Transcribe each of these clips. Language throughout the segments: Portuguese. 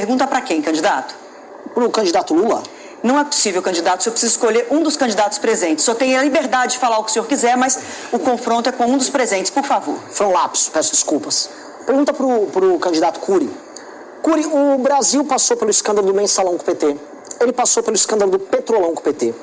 Pergunta para quem, candidato? Para o candidato Lula. Não é possível, candidato. O senhor precisa escolher um dos candidatos presentes. O senhor tem a liberdade de falar o que o senhor quiser, mas o confronto é com um dos presentes, por favor. Foi um lapso, peço desculpas. Pergunta para o candidato Cury. Cury, o Brasil passou pelo escândalo do Mensalão com o PT. Ele passou pelo escândalo do Petrolão com o PT.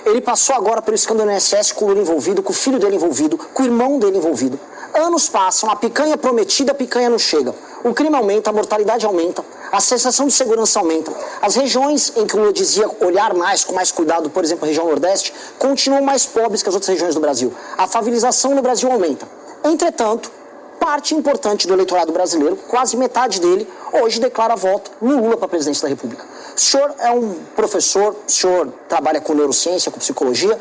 Ele passou agora pelo escândalo do INSS com o Lula envolvido, com o filho dele envolvido, com o irmão dele envolvido. Anos passam, a picanha é prometida, a picanha não chega. O crime aumenta, a mortalidade aumenta, a sensação de segurança aumenta. As regiões em que o Lula dizia olhar mais, com mais cuidado, por exemplo, a região Nordeste, continuam mais pobres que as outras regiões do Brasil. A favelização no Brasil aumenta. Entretanto, parte importante do eleitorado brasileiro, quase metade dele, hoje declara voto no Lula para presidente da República. O senhor é um professor, o senhor trabalha com neurociência, com psicologia.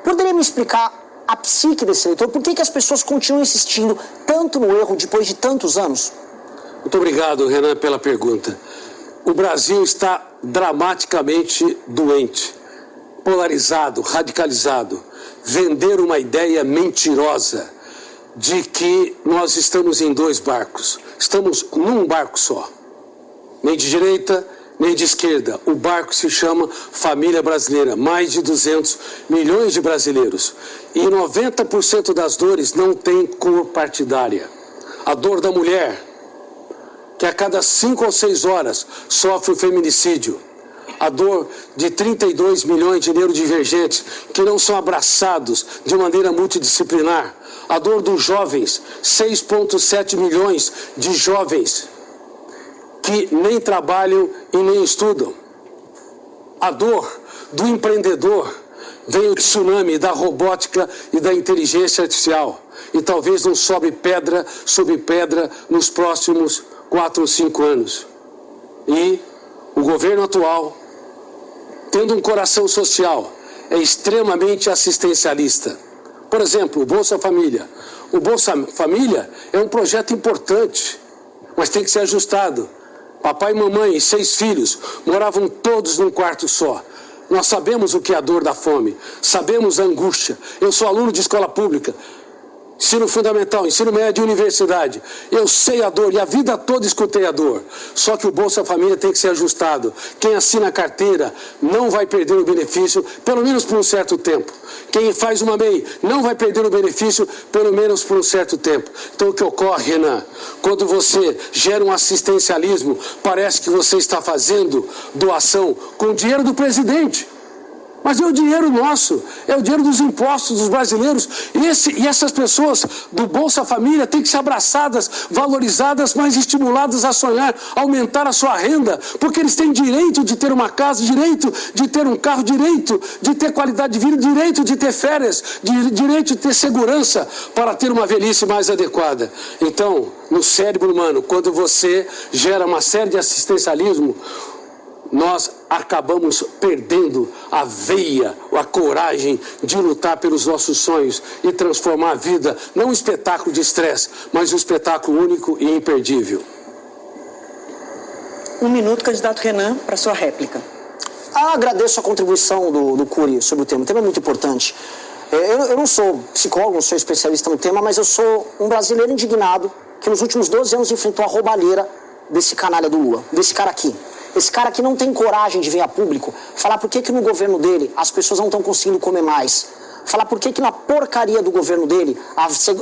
Poderia me explicar a psique desse eleitor? Por que as pessoas continuam insistindo tanto no erro depois de tantos anos? Muito obrigado, Renan, pela pergunta. O Brasil está dramaticamente doente, polarizado, radicalizado. Vender uma ideia mentirosa de que nós estamos em dois barcos. Estamos num barco só. Nem de direita, nem de esquerda. O barco se chama Família Brasileira. Mais de 200 milhões de brasileiros. E 90% das dores não tem cor partidária. A dor da mulher, que a cada 5 ou 6 horas sofre o feminicídio. A dor de 32 milhões de neurodivergentes que não são abraçados de maneira multidisciplinar. A dor dos jovens, 6,7 milhões de jovens que nem trabalham e nem estudam. A dor do empreendedor, vem o tsunami da robótica e da inteligência artificial. E talvez não sobe pedra sobre pedra nos próximos 4 ou 5 anos. E o governo atual, tendo um coração social, é extremamente assistencialista. Por exemplo, o Bolsa Família. O Bolsa Família é um projeto importante, mas tem que ser ajustado. Papai e mamãe e 6 filhos moravam todos num quarto só. Nós sabemos o que é a dor da fome, sabemos a angústia. Eu sou aluno de escola pública, ensino fundamental, ensino médio e universidade. Eu sei a dor e a vida toda escutei a dor. Só que o Bolsa Família tem que ser ajustado. Quem assina a carteira não vai perder o benefício, pelo menos por um certo tempo. Quem faz uma MEI não vai perder o benefício, pelo menos por um certo tempo. Então o que ocorre, Renan, quando você gera um assistencialismo, parece que você está fazendo doação com o dinheiro do presidente. Mas é o dinheiro nosso, é o dinheiro dos impostos dos brasileiros. E essas pessoas do Bolsa Família têm que ser abraçadas, valorizadas, mas estimuladas a sonhar, aumentar a sua renda, porque eles têm direito de ter uma casa, direito de ter um carro, direito de ter qualidade de vida, direito de ter férias, direito de ter segurança para ter uma velhice mais adequada. Então, no cérebro humano, quando você gera uma série de assistencialismo, nós acabamos perdendo a veia, a coragem de lutar pelos nossos sonhos e transformar a vida, não um espetáculo de estresse, mas um espetáculo único e imperdível. 1 minuto, candidato Renan, para sua réplica. Agradeço a contribuição do Cury sobre o tema. O tema é muito importante. Eu não sou psicólogo, não sou especialista no tema, mas eu sou um brasileiro indignado que nos últimos 12 anos enfrentou a roubalheira desse canalha do Lula, desse cara aqui. Esse cara que não tem coragem de vir a público falar por que no governo dele as pessoas não estão conseguindo comer mais. Falar por que na porcaria do governo dele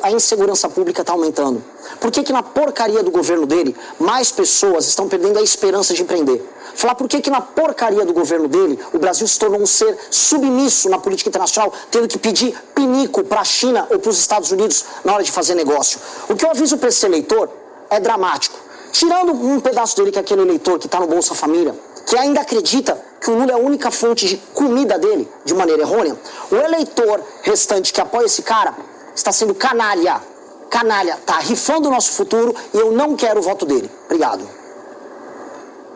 a insegurança pública está aumentando. Por que na porcaria do governo dele mais pessoas estão perdendo a esperança de empreender. Falar por que na porcaria do governo dele o Brasil se tornou um ser submisso na política internacional, tendo que pedir pinico para a China ou para os Estados Unidos na hora de fazer negócio. O que eu aviso para esse eleitor é dramático. Tirando um pedaço dele, que é aquele eleitor que está no Bolsa Família, que ainda acredita que o Lula é a única fonte de comida dele, de maneira errônea, o eleitor restante que apoia esse cara está sendo canalha. Canalha, está rifando o nosso futuro e eu não quero o voto dele. Obrigado.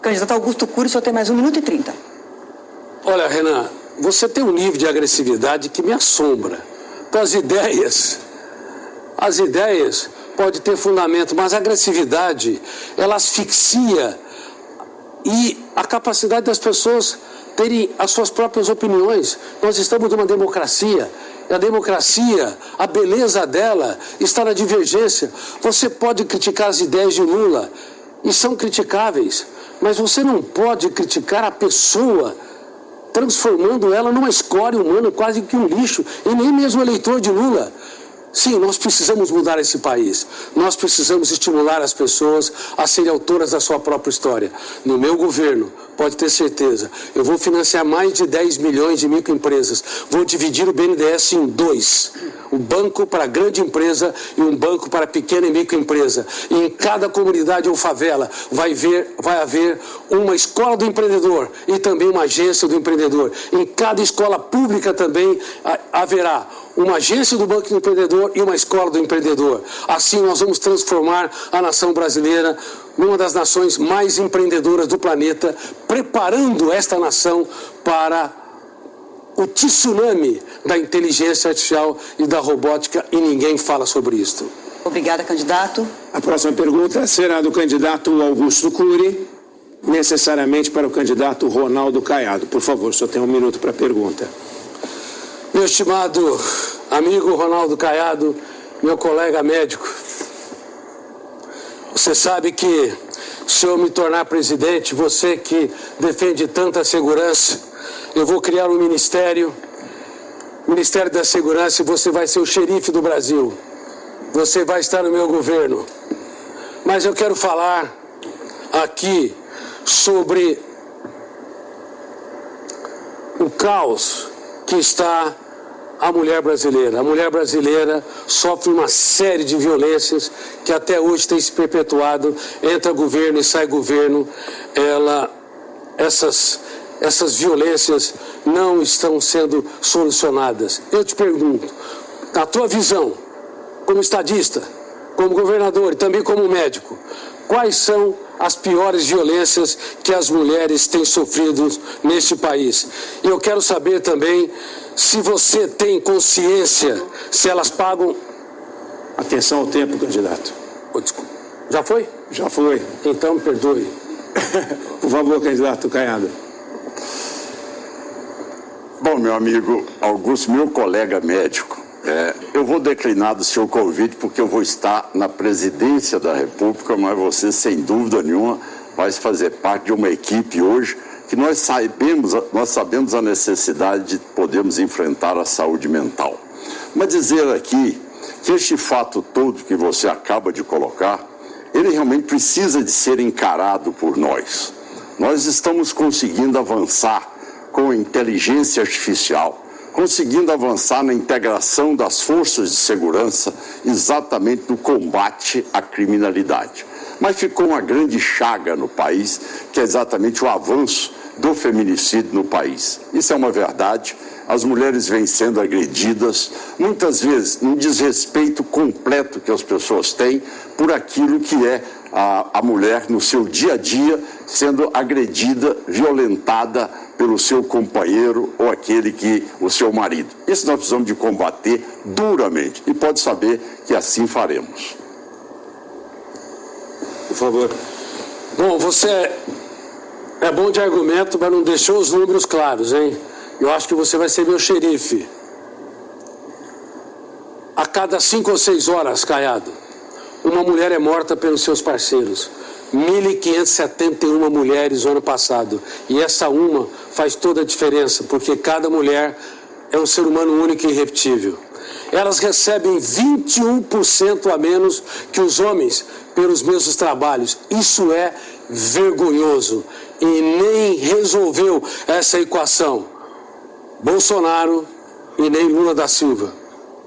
Candidato Augusto Cury, o senhor tem mais 1 minuto e 30. Olha, Renan, você tem um nível de agressividade que me assombra. Então as ideias pode ter fundamento, mas a agressividade, ela asfixia e a capacidade das pessoas terem as suas próprias opiniões. Nós estamos numa democracia, e a democracia, a beleza dela está na divergência. Você pode criticar as ideias de Lula, e são criticáveis, Mas você não pode criticar a pessoa, transformando ela numa escória humana, quase que um lixo, e nem mesmo eleitor de Lula. Sim, nós precisamos mudar esse país. Nós precisamos estimular as pessoas a serem autoras da sua própria história. No meu governo, pode ter certeza, eu vou financiar mais de 10 milhões de microempresas. Vou dividir o BNDES em 2. Um banco para grande empresa e um banco para pequena e microempresa. E em cada comunidade ou favela vai haver uma escola do empreendedor e também uma agência do empreendedor. Em cada escola pública também haverá uma agência do Banco do Empreendedor e uma escola do empreendedor. Assim nós vamos transformar a nação brasileira numa das nações mais empreendedoras do planeta, preparando esta nação para o tsunami da inteligência artificial e da robótica, e ninguém fala sobre isso. Obrigada, candidato. A próxima pergunta será do candidato Augusto Cury, necessariamente para o candidato Ronaldo Caiado. Por favor, só tem 1 minuto para a pergunta. Meu estimado amigo Ronaldo Caiado, meu colega médico, você sabe que se eu me tornar presidente, você que defende tanta segurança, eu vou criar um Ministério da Segurança, e você vai ser o xerife do Brasil. Você vai estar no meu governo. Mas eu quero falar aqui sobre o caos que está a mulher brasileira. A mulher brasileira sofre uma série de violências que até hoje tem se perpetuado. Entra governo e sai governo. Essas violências não estão sendo solucionadas. Eu te pergunto, na tua visão, como estadista, como governador e também como médico, quais são as piores violências que as mulheres têm sofrido neste país? E eu quero saber também se você tem consciência, se elas pagam... Atenção ao tempo, candidato. Oh, desculpa. Já foi? Já foi. Então me perdoe. Por favor, candidato Caiado. Bom, meu amigo Augusto, meu colega médico, eu vou declinar do seu convite porque eu vou estar na presidência da República, mas você, sem dúvida nenhuma, vai fazer parte de uma equipe hoje que nós sabemos a necessidade de podermos enfrentar a saúde mental. Mas dizer aqui que este fato todo que você acaba de colocar, ele realmente precisa de ser encarado por nós. Nós estamos conseguindo avançar com a inteligência artificial, conseguindo avançar na integração das forças de segurança, exatamente no combate à criminalidade. Mas ficou uma grande chaga no país, que é exatamente o avanço do feminicídio no país. Isso é uma verdade. As mulheres vêm sendo agredidas, muitas vezes num desrespeito completo que as pessoas têm por aquilo que é a mulher no seu dia a dia, sendo agredida, violentada pelo seu companheiro ou o seu marido. Isso nós precisamos de combater duramente, e pode saber que assim faremos. Por favor. Bom, você é bom de argumento, mas não deixou os números claros, hein? Eu acho que você vai ser meu xerife. A cada 5 ou 6 horas, Caiado, uma mulher é morta pelos seus parceiros. 1.571 mulheres no ano passado. E essa uma faz toda a diferença, porque cada mulher é um ser humano único e irrepetível. Elas recebem 21% a menos que os homens pelos mesmos trabalhos. Isso é vergonhoso. E nem resolveu essa equação Bolsonaro e nem Lula da Silva.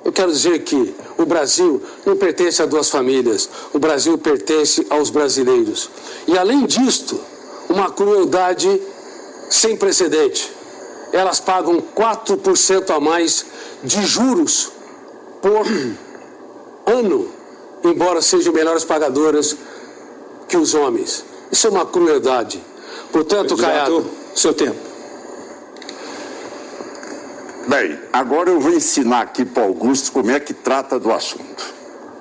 Eu quero dizer que o Brasil não pertence a 2 famílias. O Brasil pertence aos brasileiros. E além disto, uma crueldade sem precedente. Elas pagam 4% a mais de juros por ano, embora sejam melhores pagadoras que os homens. Isso é uma crueldade. Portanto, Caiado, seu tempo. Bem, agora eu vou ensinar aqui para o Augusto como é que trata do assunto.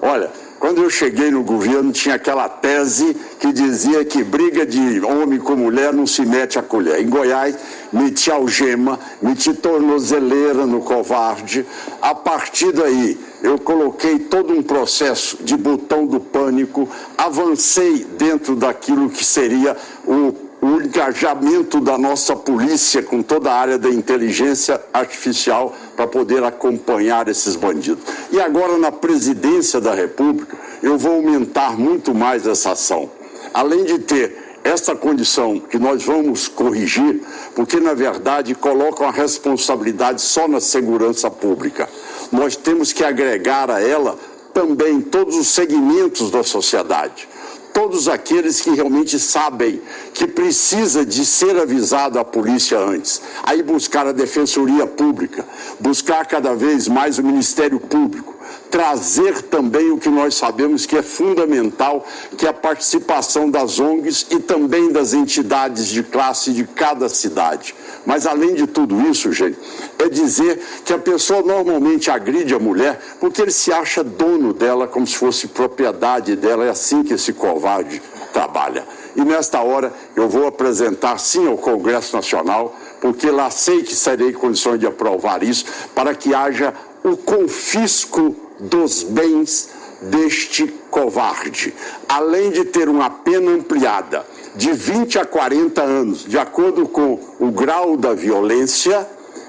Olha, quando eu cheguei no governo tinha aquela tese que dizia que briga de homem com mulher não se mete a colher. Em Goiás, meti algema, meti tornozeleira no covarde. A partir daí, eu coloquei todo um processo de botão do pânico, avancei dentro daquilo que seria o engajamento da nossa polícia com toda a área da inteligência artificial para poder acompanhar esses bandidos. E agora, na presidência da República, eu vou aumentar muito mais essa ação. Além de ter essa condição que nós vamos corrigir, porque, na verdade, colocam a responsabilidade só na segurança pública. Nós temos que agregar a ela também todos os segmentos da sociedade. Todos aqueles que realmente sabem que precisa de ser avisado a polícia antes. Aí buscar a Defensoria Pública, buscar cada vez mais o Ministério Público, trazer também o que nós sabemos que é fundamental, que é a participação das ONGs e também das entidades de classe de cada cidade. Mas, além de tudo isso, gente, é dizer que a pessoa normalmente agride a mulher porque ele se acha dono dela como se fosse propriedade dela. É assim que esse covarde trabalha. E nesta hora eu vou apresentar sim ao Congresso Nacional, porque lá sei que serei em condições de aprovar isso, para que haja o confisco dos bens deste covarde. Além de ter uma pena ampliada de 20 a 40 anos, de acordo com o grau da violência,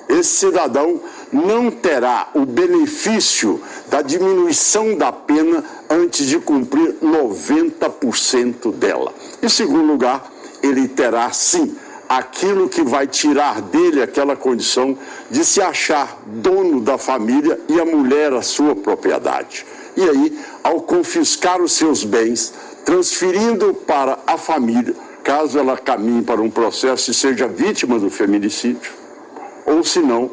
esse cidadão não terá o benefício da diminuição da pena antes de cumprir 90% dela. Em segundo lugar, ele terá, sim, aquilo que vai tirar dele aquela condição de se achar dono da família e a mulher a sua propriedade. E aí, ao confiscar os seus bens, transferindo para a família, caso ela caminhe para um processo e seja vítima do feminicídio, ou se não,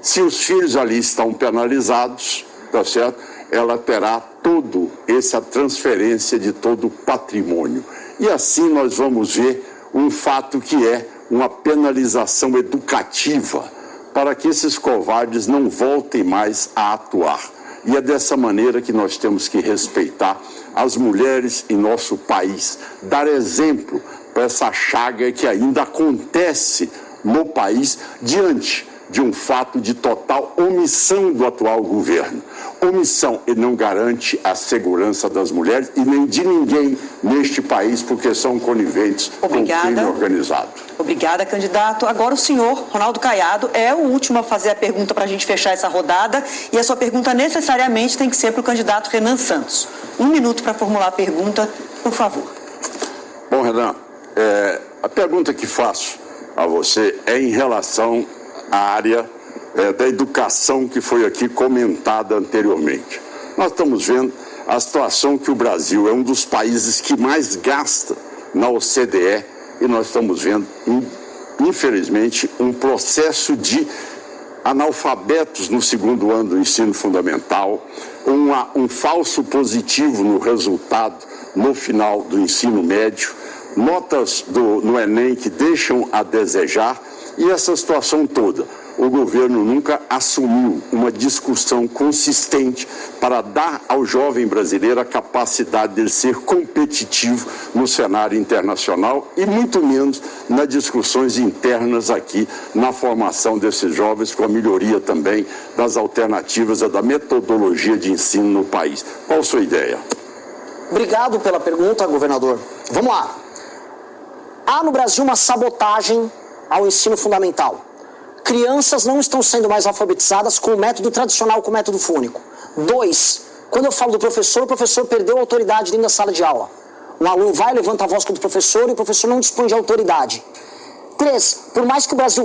se os filhos ali estão penalizados, tá certo? Ela terá toda essa transferência de todo o patrimônio. E assim nós vamos ver um fato que é uma penalização educativa para que esses covardes não voltem mais a atuar. E é dessa maneira que nós temos que respeitar as mulheres em nosso país, dar exemplo para essa chaga que ainda acontece no país diante de um fato de total omissão do atual governo. Omissão, e não garante a segurança das mulheres e nem de ninguém neste país, porque são coniventes com o crime organizado. Obrigada, candidato. Agora o senhor, Ronaldo Caiado, é o último a fazer a pergunta para a gente fechar essa rodada, e a sua pergunta necessariamente tem que ser para o candidato Renan Santos. 1 minuto para formular a pergunta, por favor. Bom, Renan, a pergunta que faço a você é em relação à área da educação que foi aqui comentada anteriormente. Nós estamos vendo a situação que o Brasil é um dos países que mais gasta na OCDE, e nós estamos vendo, infelizmente, um processo de analfabetos no 2º ano do ensino fundamental, um falso positivo no resultado no final do ensino médio, notas no Enem que deixam a desejar, e essa situação toda. O governo nunca assumiu uma discussão consistente para dar ao jovem brasileiro a capacidade de ser competitivo no cenário internacional e muito menos nas discussões internas aqui na formação desses jovens, com a melhoria também das alternativas da metodologia de ensino no país. Qual a sua ideia? Obrigado pela pergunta, governador. Vamos lá. Há no Brasil uma sabotagem ao ensino fundamental. Crianças não estão sendo mais alfabetizadas com o método tradicional, com o método fônico. 2, quando eu falo do professor, o professor perdeu a autoridade dentro da sala de aula. Um aluno vai, levanta a voz contra o professor e o professor não dispõe de autoridade. 3, por mais que o Brasil